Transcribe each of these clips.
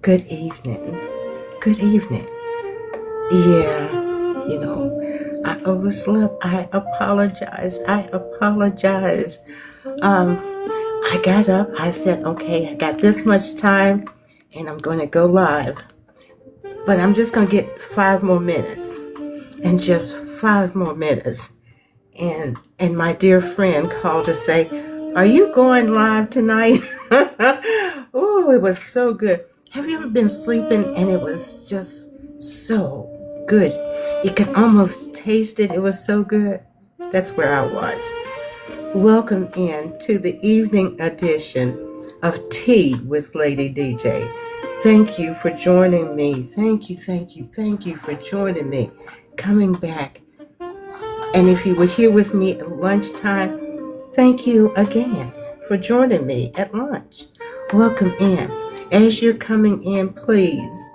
Good evening. Good evening. Yeah, I overslept. I apologize. I apologize. Um, I got up. I said, okay, I got this much time and I'm going to go live. But I'm just going to get 5 more minutes and just 5 more minutes. And my dear friend called to say, are you going live tonight? Oh, it was so good. Have you ever been sleeping and it was just so good? You could almost taste it. It was so good. That's where I was. Welcome in to the evening edition of Tea with Lady DJ. Thank you for joining me. Thank you for joining me. Coming back. And if you were here with me at lunchtime, thank you again for joining me at lunch. Welcome in. As you're coming in, please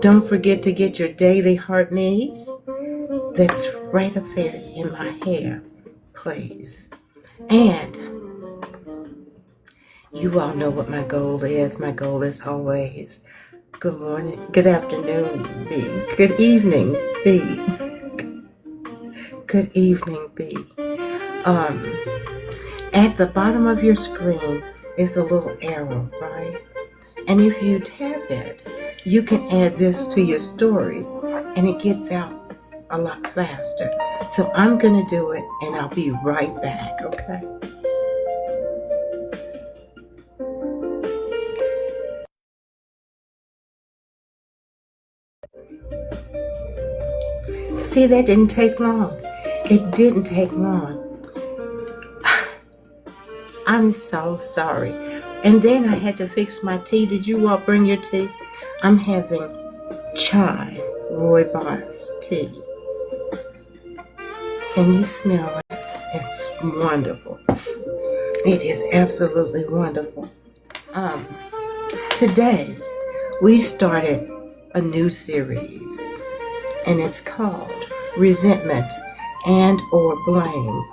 don't forget to get your daily heart needs. That's right up there in my hair, please. And you all know what my goal is. My goal is always good morning, good afternoon, B. Good evening, B. Good evening, B. Um, At the bottom of your screen is a little arrow, right? And if you tap it, you can add this to your stories and it gets out a lot faster. So I'm going to do it and I'll be right back, okay? See, that didn't take long. It didn't take long. I'm so sorry. And then I had to fix my tea. Did you all bring your tea? I'm having chai rooibos tea. Can you smell it? It's wonderful. It is absolutely wonderful. Um, Today, we started a new series, and it's called Resentment and or Blame.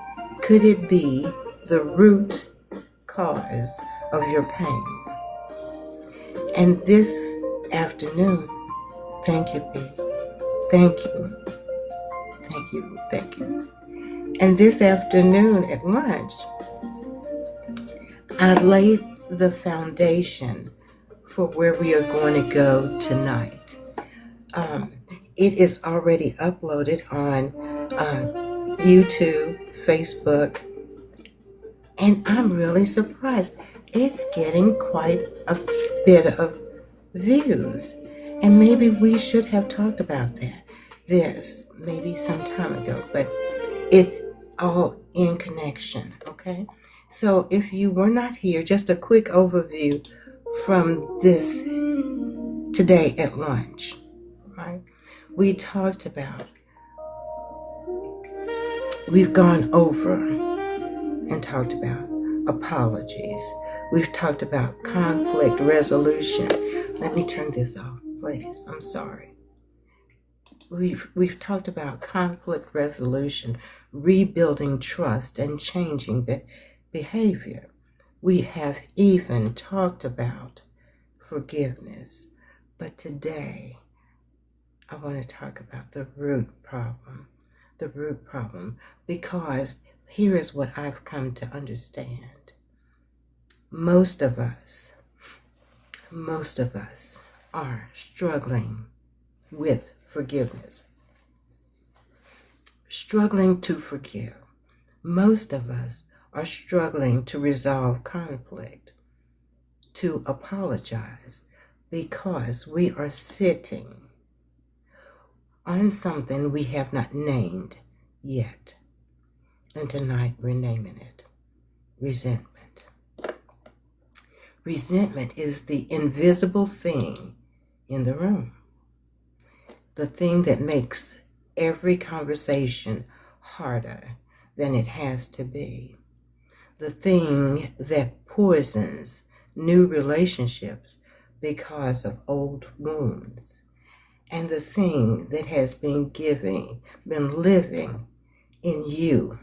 Could it be the root cause of your pain? And this afternoon, thank you, B. Thank you. Thank you. Thank you. And this afternoon at lunch, I laid the foundation for where we are going to go tonight. It is already uploaded on YouTube, Facebook, and I'm really surprised. It's getting quite a bit of views, and maybe we should have talked about this maybe some time ago, but it's all in connection, okay? So if you were not here, just a quick overview from this today at lunch, right? We talked about, we've gone over and talked about apologies. We've talked about conflict resolution. Let me turn this off, please. I'm sorry. We've talked about conflict resolution, rebuilding trust, and changing behavior. We have even talked about forgiveness. But today, I want to talk about the root problem. The root problem, because here is what I've come to understand. Most of us are struggling with forgiveness, struggling to forgive. Most of us are struggling to resolve conflict, to apologize, because we are sitting on something we have not named yet. And tonight we're naming it resentment. Resentment is the invisible thing in the room, the thing that makes every conversation harder than it has to be, the thing that poisons new relationships because of old wounds, and the thing that has been living in you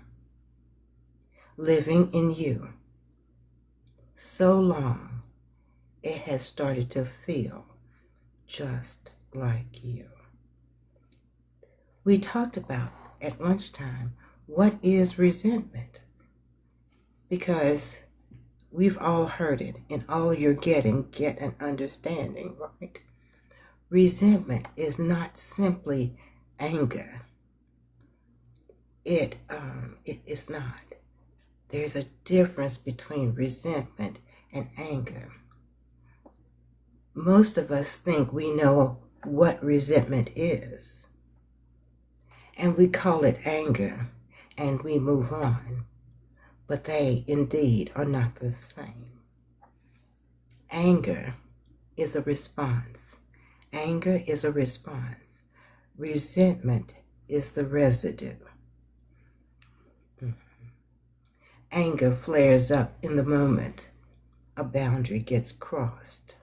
so long, it has started to feel just like you. We talked about at lunchtime what is resentment, because we've all heard it. In all you're getting, get an understanding, right? Resentment is not simply anger. It is not. There's a difference between resentment and anger. Most of us think we know what resentment is, and we call it anger, and we move on. But they indeed are not the same. Anger is a response. Anger is a response. Resentment is the residue. Anger flares up in the moment a boundary gets crossed.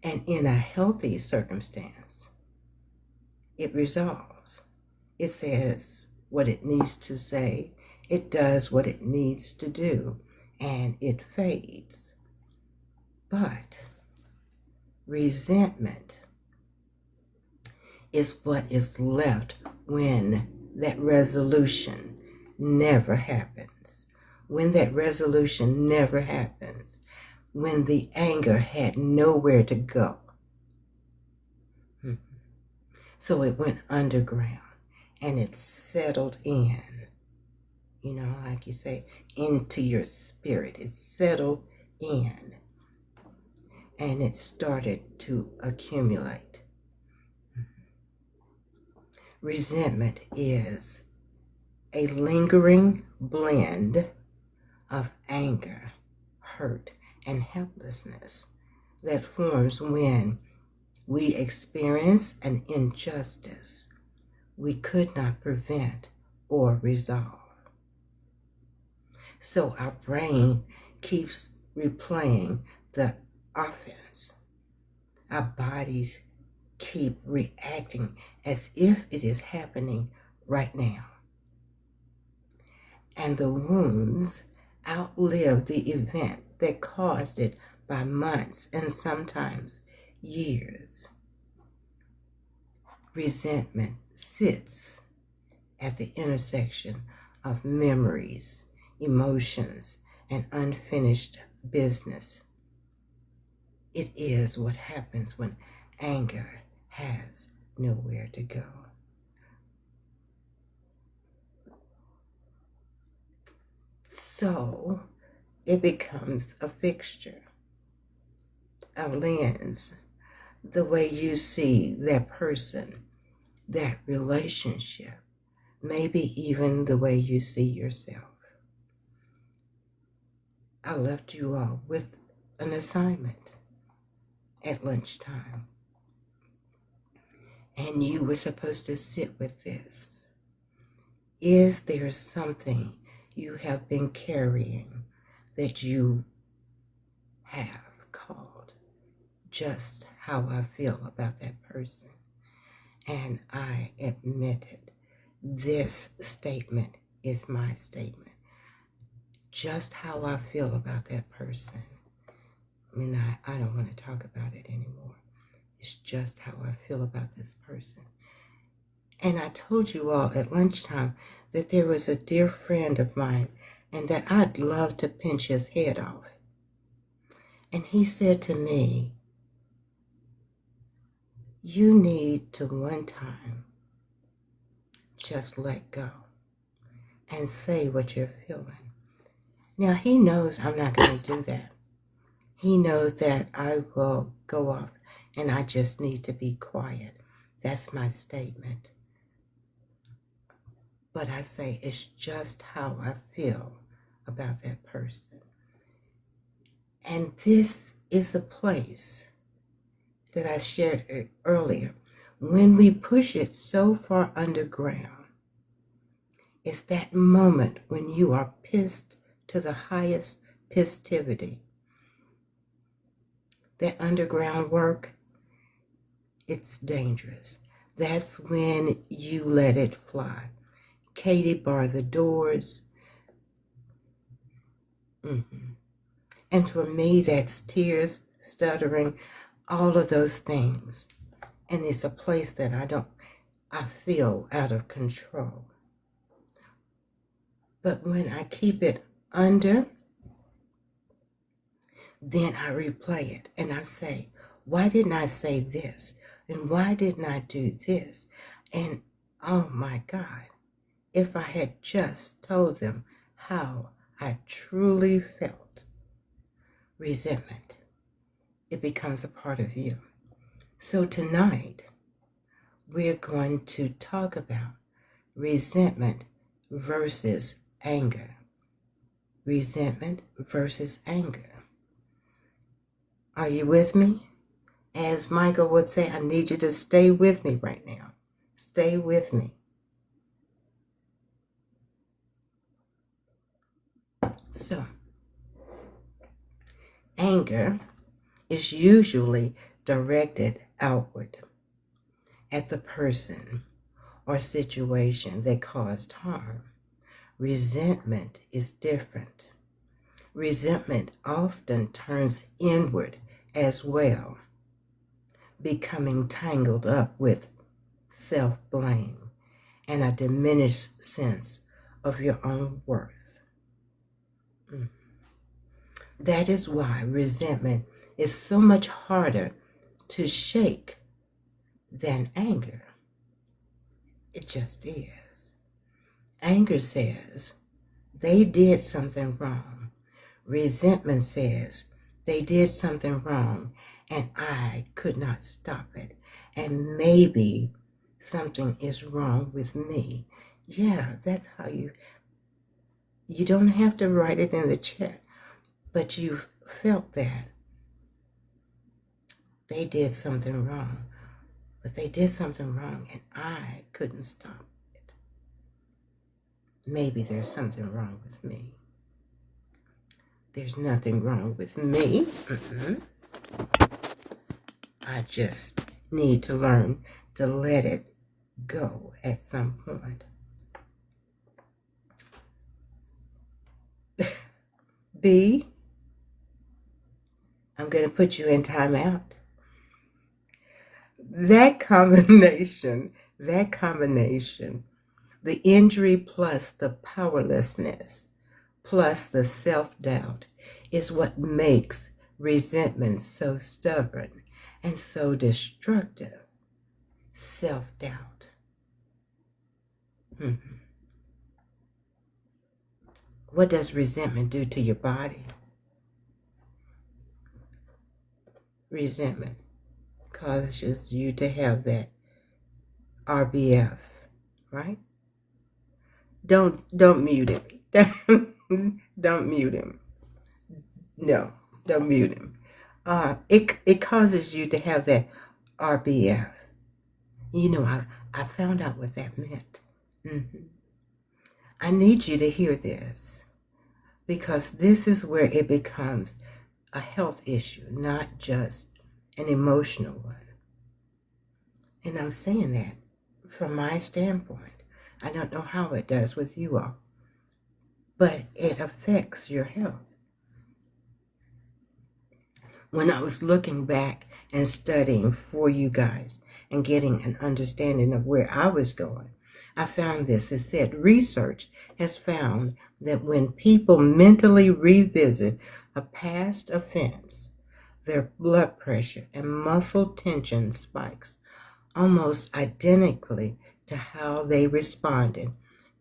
And in a healthy circumstance, it resolves. It says what it needs to say. It does what it needs to do, and it fades. But resentment is what is left when that resolution never happens. When that resolution never happens, when the anger had nowhere to go. So it went underground and it settled in. You know, like you say, into your spirit. It settled in and it started to accumulate. Resentment is a lingering blend of anger, hurt, and helplessness that forms when we experience an injustice we could not prevent or resolve. So our brain keeps replaying the offense. Our bodies keep reacting as if it is happening right now. And the wounds outlive the event that caused it by months and sometimes years. Resentment sits at the intersection of memories, emotions, and unfinished business. It is what happens when anger has nowhere to go. So it becomes a fixture, a lens, the way you see that person, that relationship, maybe even the way you see yourself. I left you all with an assignment at lunchtime, and you were supposed to sit with this. Is there something you have been carrying that you have called just how I feel about that person? And I admitted this statement is my statement. Just how I feel about that person. I mean, I don't want to talk about it anymore. It's just how I feel about this person. And I told you all at lunchtime that there was a dear friend of mine and that I'd love to pinch his head off. And he said to me, you need to one time just let go and say what you're feeling. Now, he knows I'm not going to do that. He knows that I will go off and I just need to be quiet. That's my statement. But I say it's just how I feel about that person. And this is a place that I shared earlier. When we push it so far underground, it's that moment when you are pissed to the highest pistivity. That underground work, it's dangerous. That's when you let it fly. Katie, bar the doors. And for me, that's tears, stuttering, all of those things. And it's a place that I feel out of control. But when I keep it under, then I replay it and I say, why didn't I say this? And why didn't I do this? And oh my God, if I had just told them how I truly felt, resentment, it becomes a part of you. So tonight, we're going to talk about resentment versus anger. Resentment versus anger. Are you with me? As Michael would say, I need you to stay with me right now. Stay with me. So, anger is usually directed outward at the person or situation that caused harm. Resentment is different. Resentment often turns inward as well, becoming tangled up with self-blame and a diminished sense of your own worth. That is why resentment is so much harder to shake than anger. It just is. Anger says they did something wrong. Resentment says they did something wrong and I could not stop it. And maybe something is wrong with me. Yeah, that's how you don't have to write it in the chat, but you've felt that. They did something wrong, but they did something wrong and I couldn't stop it. Maybe there's something wrong with me. There's nothing wrong with me. I just need to learn to let it go at some point. B, I'm going to put you in timeout. That combination, the injury plus the powerlessness plus the self-doubt is what makes resentment so stubborn and so destructive. Self-doubt. What does resentment do to your body? Resentment causes you to have that RBF, right? Don't mute him. Don't mute him. No, don't mute him. It causes you to have that RBF. You know, I found out what that meant. I need you to hear this because this is where it becomes a health issue, not just an emotional one. And I'm saying that from my standpoint. I don't know how it does with you all, but it affects your health. When I was looking back and studying for you guys and getting an understanding of where I was going, I found this. It said research has found that when people mentally revisit a past offense, their blood pressure and muscle tension spikes almost identically to how they responded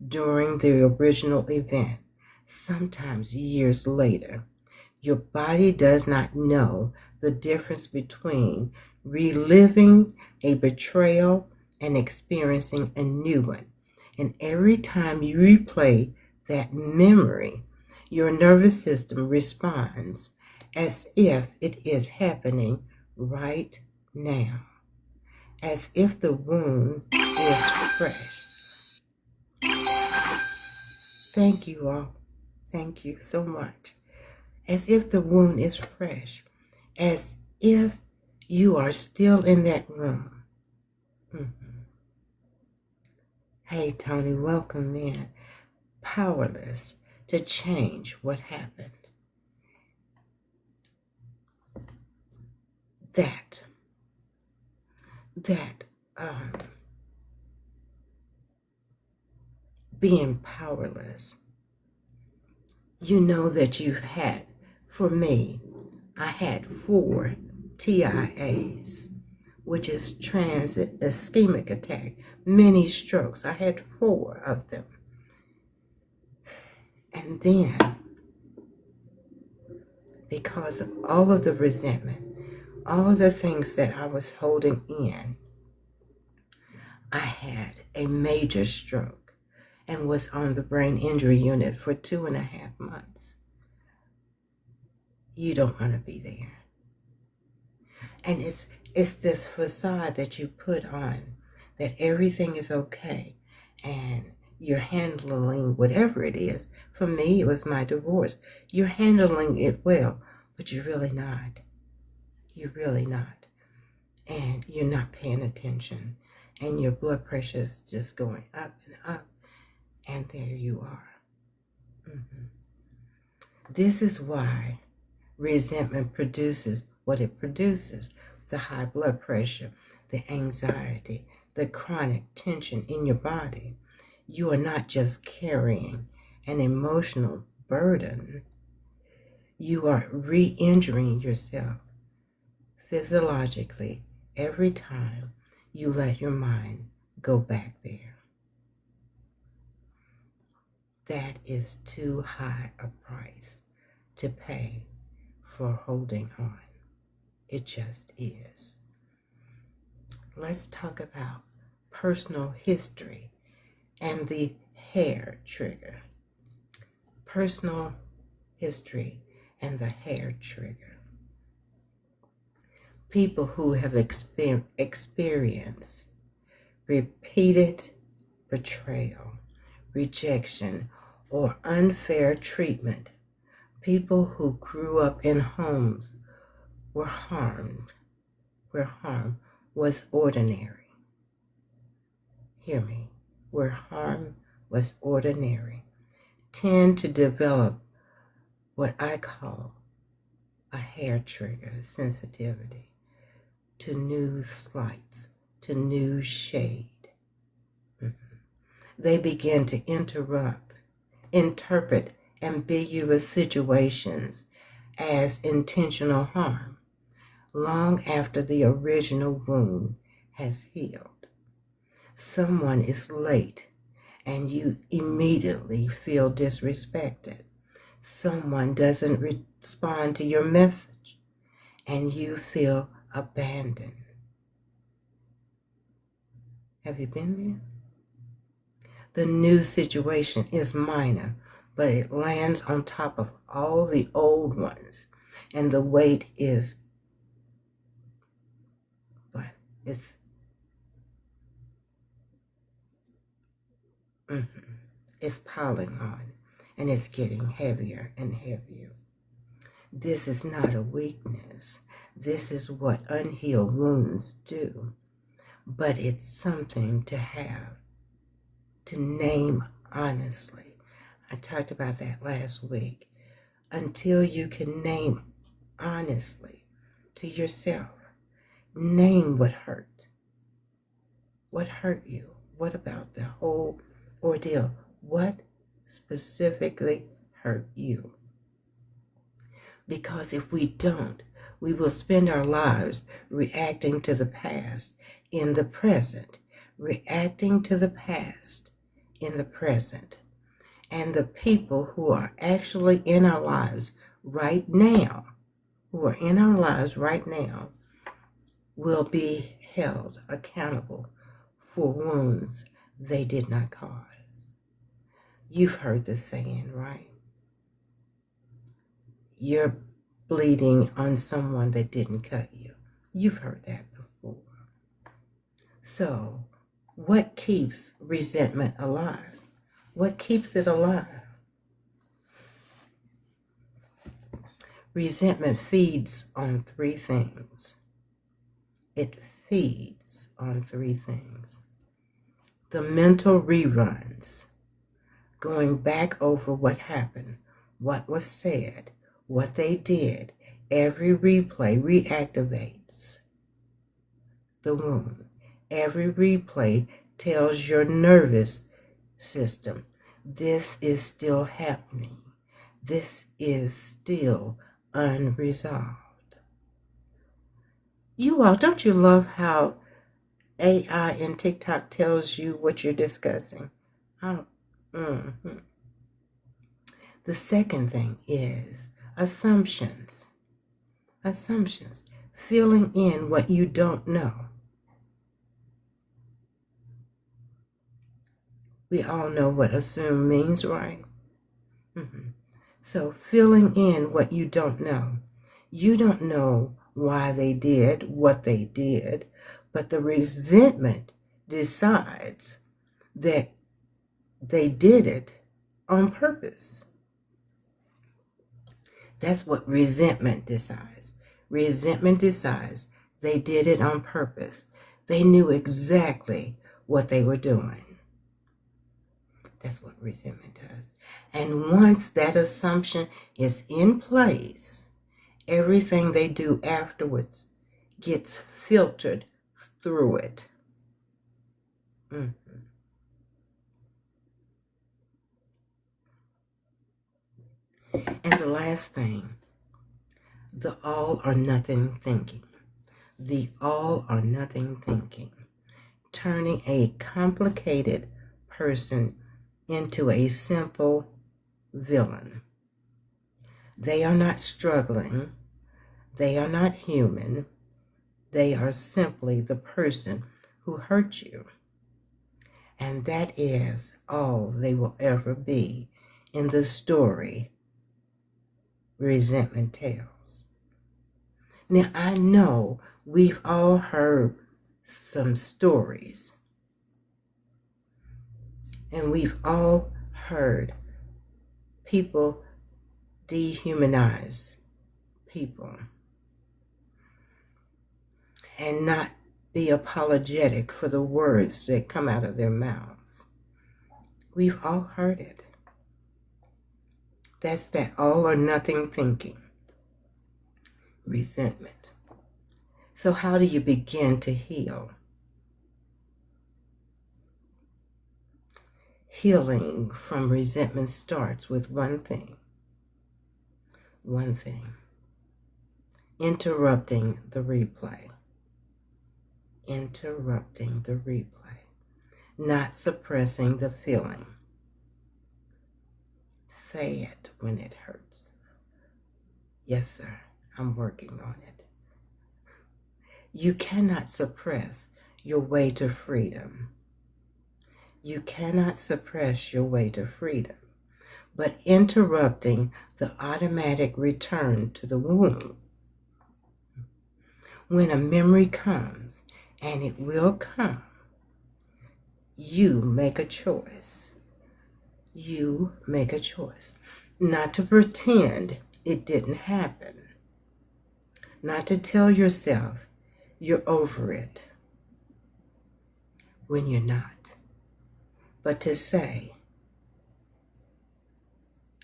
during the original event, sometimes years later. Your body does not know the difference between reliving a betrayal and experiencing a new one. And every time you replay that memory, your nervous system responds as if it is happening right now, as if the wound is fresh. Thank you all. Thank you so much. As if the wound is fresh, as if you are still in that room. Hey, Tony, welcome in. Powerless to change what happened. that that um, being powerless, you know that you've had, for me, I had 4 TIAs, which is transit ischemic attack, mini strokes. I had 4 of them. And then, because of all of the resentment, all of the things that I was holding in, I had a major stroke and was on the brain injury unit for 2.5 months. You don't want to be there. And it's this facade that you put on that everything is okay and you're handling whatever it is. For me, it was my divorce. You're handling it well, but you're really not. You're really not. And you're not paying attention. And your blood pressure is just going up and up. And there you are. This is why resentment produces what it produces: the high blood pressure, the anxiety, the chronic tension in your body. You are not just carrying an emotional burden, you are re-injuring yourself physiologically every time you let your mind go back there. That is too high a price to pay for holding on. It just is. Let's talk about personal history and the hair trigger. Personal history and the hair trigger. People who have experienced repeated betrayal, rejection, or unfair treatment. People who grew up in homes where harm was ordinary. Hear me, where harm was ordinary, tend to develop what I call a hair trigger sensitivity to new slights, to new shade. They begin to interpret ambiguous situations as intentional harm long after the original wound has healed. Someone is late and you immediately feel disrespected. Someone doesn't respond to your message and you feel abandoned. Have you been there? The new situation is minor, but it lands on top of all the old ones, and the weight is, it's piling on, and it's getting heavier and heavier. This is not a weakness. This is what unhealed wounds do, but it's something to have, to name honestly. I talked about that last week. Until you can name honestly to yourself, name what hurt. What hurt you? What about the whole ordeal? What specifically hurt you? Because if we don't, we will spend our lives reacting to the past in the present, reacting to the past in the present. And the people who are actually in our lives right now, will be held accountable for wounds they did not cause. You've heard the saying, right? You're bleeding on someone that didn't cut you. You've heard that before. So, what keeps resentment alive? What keeps it alive? Resentment feeds on 3 things. It feeds on 3 things. The mental reruns, going back over what happened, what was said, what they did, Every replay reactivates the wound. Every replay tells your nervous system, this is still happening. This is still unresolved. You all, don't you love how AI and TikTok tells you what you're discussing? The second thing is assumptions. Assumptions. Filling in what you don't know. We all know what assume means, right? So filling in what you don't know. You don't know why they did what they did, but the resentment decides that they did it on purpose. That's what resentment decides. Resentment decides they did it on purpose. They knew exactly what they were doing. That's what resentment does. And once that assumption is in place, everything they do afterwards gets filtered through it. And the last thing, the all or nothing thinking. The all or nothing thinking. Turning a complicated person into a simple villain. They are not struggling. They are not human. They are simply the person who hurt you. And that is all they will ever be in the story resentment tells. Now, I know we've all heard some stories, and we've all heard people dehumanize people and not be apologetic for the words that come out of their mouths. We've all heard it. That's that all or nothing thinking. Resentment. So how do you begin to heal? Healing from resentment starts with one thing. One thing. Interrupting the replay. Interrupting the replay. Not suppressing the feeling. Say it when it hurts. Yes, sir, I'm working on it. You cannot suppress your way to freedom. You cannot suppress your way to freedom, but interrupting the automatic return to the womb. When a memory comes, and it will come, you make a choice. You make a choice. Not to pretend it didn't happen. Not to tell yourself you're over it when you're not. But to say,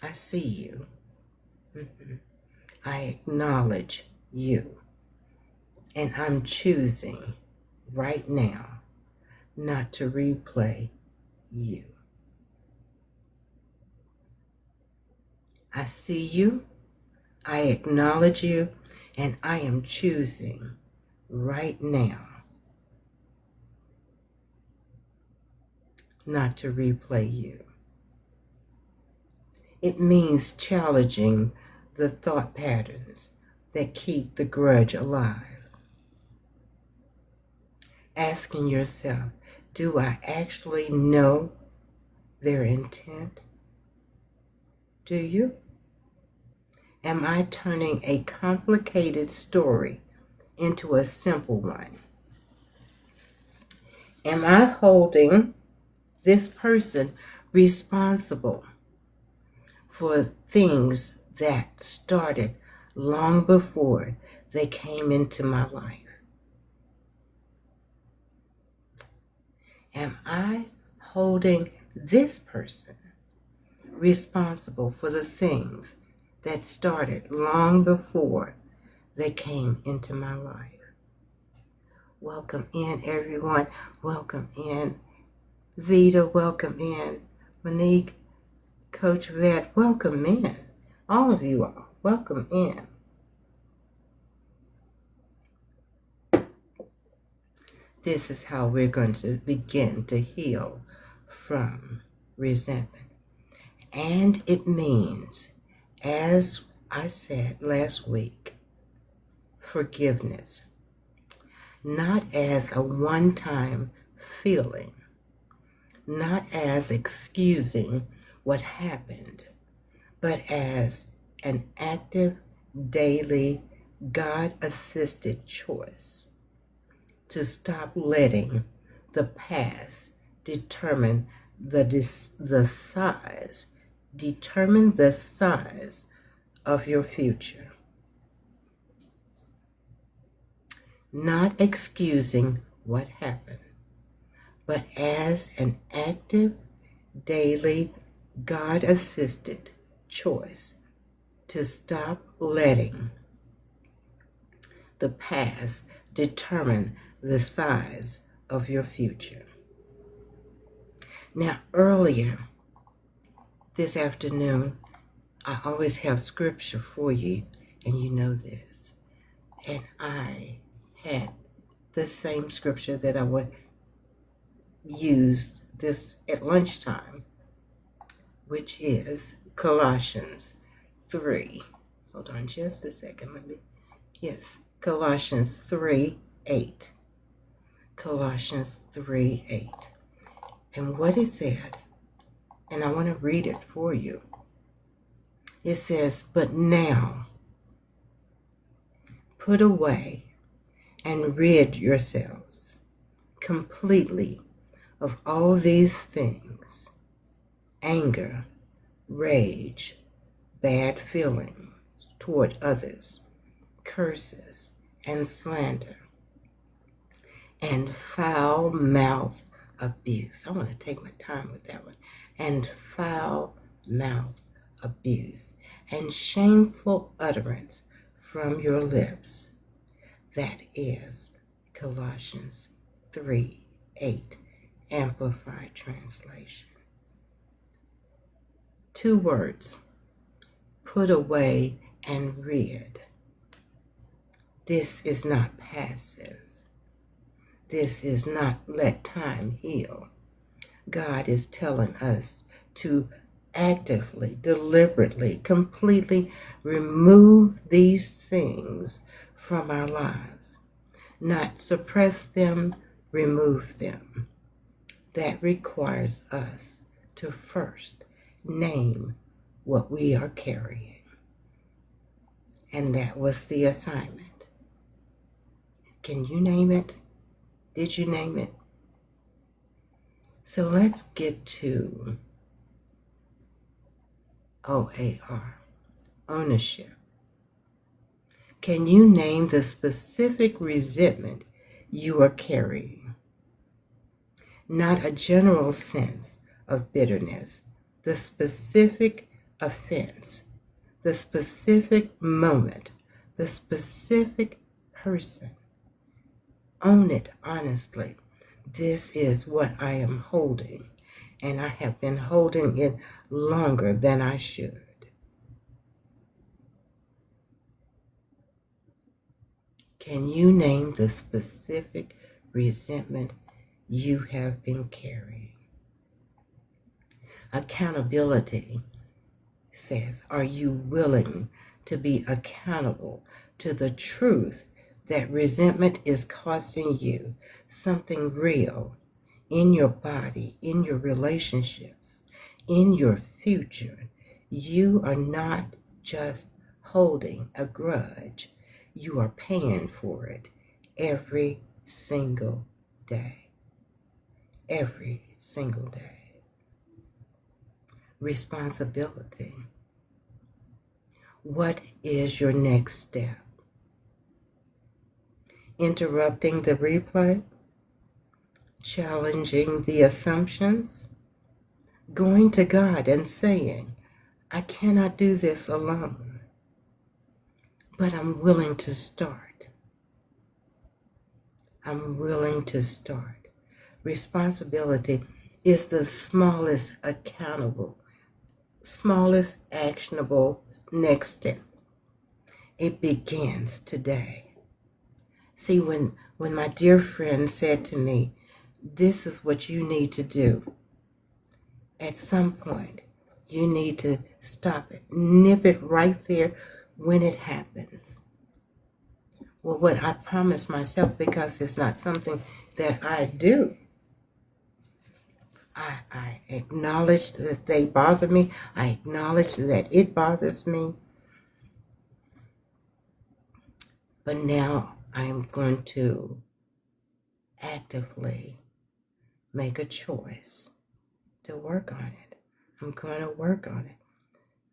I see you. I acknowledge you. And I'm choosing right now not to replay you. I see you. I acknowledge you. And I am choosing right now not to replay you. It means challenging the thought patterns that keep the grudge alive. Asking yourself, do I actually know their intent? Do you? Am I turning a complicated story into a simple one? Am I holding this person responsible for things that started long before they came into my life? Am I holding this person responsible for the things that started long before they came into my life. Welcome in, everyone. Welcome in, Vita. Welcome in, Monique, Coach Vet. Welcome in, all of you all. Welcome in. This is how we're going to begin to heal from resentment. And it means, as I said last week, forgiveness. Not as a one-time feeling, not as excusing what happened, but as an active, daily, God-assisted choice to stop letting the past determine the size of your future. Not excusing what happened, but as an active, daily, God-assisted choice to stop letting the past determine the size of your future. Now, earlier this afternoon, I always have scripture for you, and you know this. And I had the same scripture that I would use this at lunchtime, which is Colossians 3. Hold on just a second. Colossians 3:8. Colossians 3:8. And what it said, and I want to read it for you. It says, "But now put away and rid yourselves completely of all these things: anger, rage, bad feelings toward others, curses and slander, and foul mouth abuse." I want to take my time with that one. "And foul mouth abuse, and shameful utterance from your lips." That is Colossians 3:8, Amplified Translation. 2 words: put away and rid. This is not passive. This is not let time heal. God is telling us to actively, deliberately, completely remove these things from our lives. Not suppress them, remove them. That requires us to first name what we are carrying. And that was the assignment. Can you name it? Did you name it? So let's get to OAR, ownership. Can you name the specific resentment you are carrying? Not a general sense of bitterness, the specific offense, the specific moment, the specific person. Own it honestly. This is what I am holding, and I have been holding it longer than I should. Can you name the specific resentment you have been carrying? Accountability says, are you willing to be accountable to the truth that resentment is costing you something real in your body, in your relationships, in your future? You are not just holding a grudge. You are paying for it every single day. Every single day. Responsibility. What is your next step? Interrupting the replay? Challenging the assumptions? Going to God and saying, I cannot do this alone. but I'm willing to start. I'm willing to start. Responsibility is the smallest actionable next step. It begins today. See, when my dear friend said to me, this is what you need to do, at some point, you need to stop it. Nip it right there when it happens. Well, what I promised myself, because it's not something that I do, I acknowledge that they bother me. I acknowledge that it bothers me. But now I am going to actively make a choice to work on it. I'm going to work on it.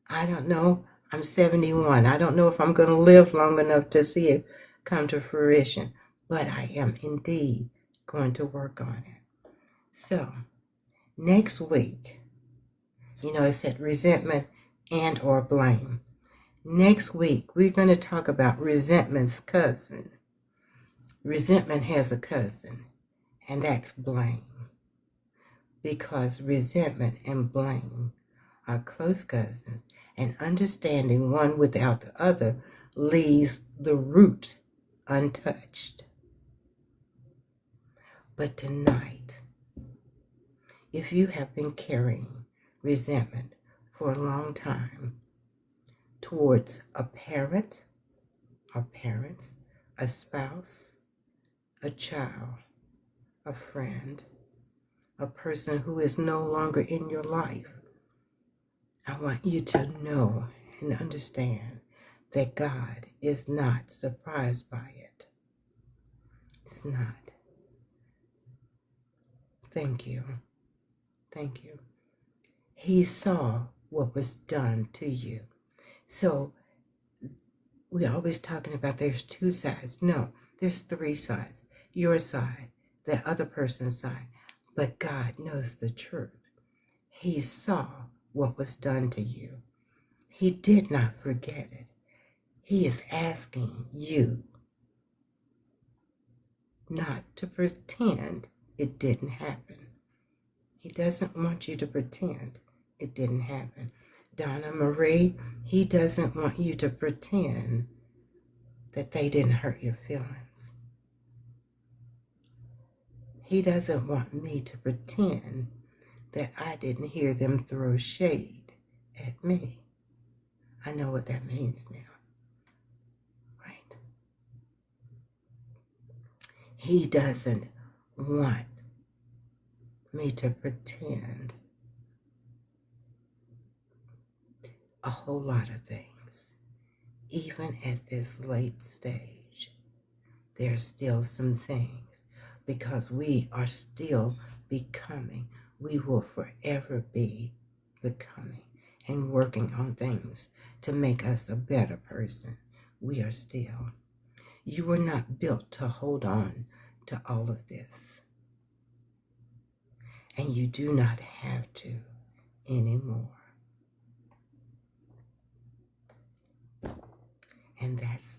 I don't know. I'm 71. I don't know if I'm going to live long enough to see it come to fruition, but I am indeed going to work on it. So next week, it said resentment and or blame. Next week, we're going to talk about resentment's cousin. Resentment has a cousin, and that's blame. Because resentment and blame are close cousins, and understanding one without the other leaves the root untouched. But tonight, if you have been carrying resentment for a long time towards a parent or parents, a spouse, a child, a friend, a person who is no longer in your life, I want you to know and understand that God is not surprised by it. It's not. Thank you. Thank you. He saw what was done to you. So we're always talking about there's two sides. No, there's three sides. Your side, the other person's side. But God knows the truth. He saw what was done to you. He did not forget it. He is asking you not to pretend it didn't happen. He doesn't want you to pretend it didn't happen. Donna Marie, he doesn't want you to pretend that they didn't hurt your feelings. He doesn't want me to pretend that I didn't hear them throw shade at me. I know what that means now. Right? He doesn't want me to pretend a whole lot of things. Even at this late stage, there's still some things, because we are still becoming. We will forever be becoming and working on things to make us a better person. We are still. You were not built to hold on to all of this. And you do not have to anymore. And that's